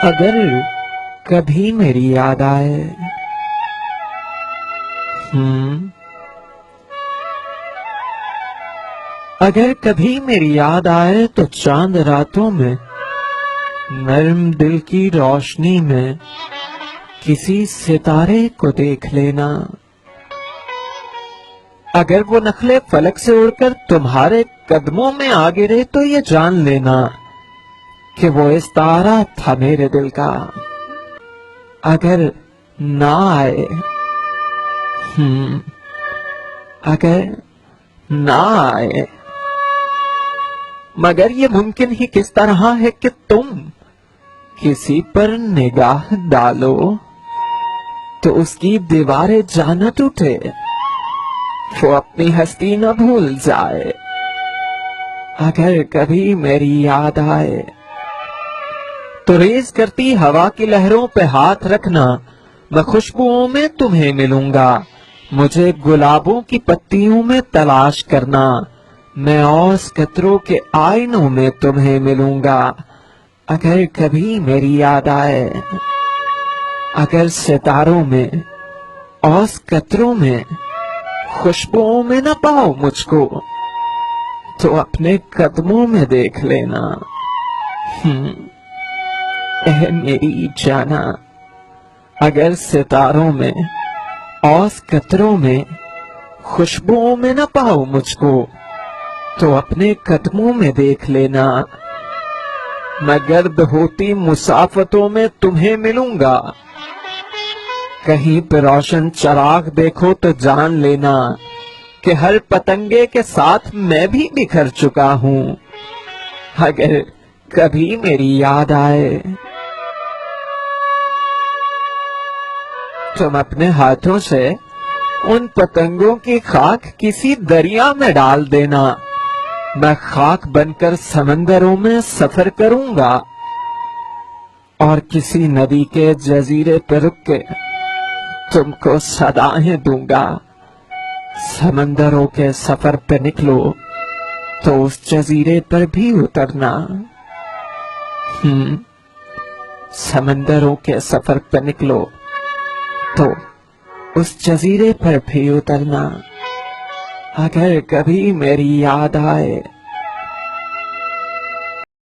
اگر کبھی میری یاد آئے اگر کبھی میری یاد آئے تو چاند راتوں میں نرم دل کی روشنی میں کسی ستارے کو دیکھ لینا. اگر وہ نخلے فلک سے اڑ کر تمہارے قدموں میں آ گرے تو یہ جان لینا کہ وہ استعارہ تھا میرے دل کا. اگر نہ آئے اگر نہ آئے مگر یہ ممکن ہی کس طرح ہے کہ تم کسی پر نگاہ ڈالو تو اس کی دیواریں جا نہ ٹوٹے، وہ اپنی ہستی نہ بھول جائے. اگر کبھی میری یاد آئے تو ریز کرتی ہوا کی لہروں پہ ہاتھ رکھنا، میں خوشبوؤں میں تمہیں ملوں گا، مجھے گلابوں کی پتیوں میں تلاش کرنا، میں اوس قطروں کے آئینوں میں تمہیں ملوں گا. اگر کبھی میری یاد آئے، اگر ستاروں میں اوس قطروں میں خوشبوؤں میں نہ پاؤ مجھ کو تو اپنے قدموں میں دیکھ لینا. اے میری جانا، اگر ستاروں میں اوس قطروں میں خوشبوؤں میں نہ پاؤ مجھ کو تو اپنے قدموں میں دیکھ لینا. میں گرد ہوتی مسافتوں میں تمہیں ملوں گا، کہیں پہ روشن چراغ دیکھو تو جان لینا کہ ہر پتنگے کے ساتھ میں بھی بکھر چکا ہوں. اگر کبھی میری یاد آئے تم اپنے ہاتھوں سے ان پتنگوں کی خاک کسی دریا میں ڈال دینا، میں خاک بن کر سمندروں میں سفر کروں گا اور کسی ندی کے جزیرے پہ رک کے تم کو صدائیں دوں گا. سمندروں کے سفر پہ نکلو تو اس جزیرے پر بھی اترنا. سمندروں کے سفر پہ نکلو تو اس جزیرے پر بھی اترنا. اگر کبھی میری یاد آئے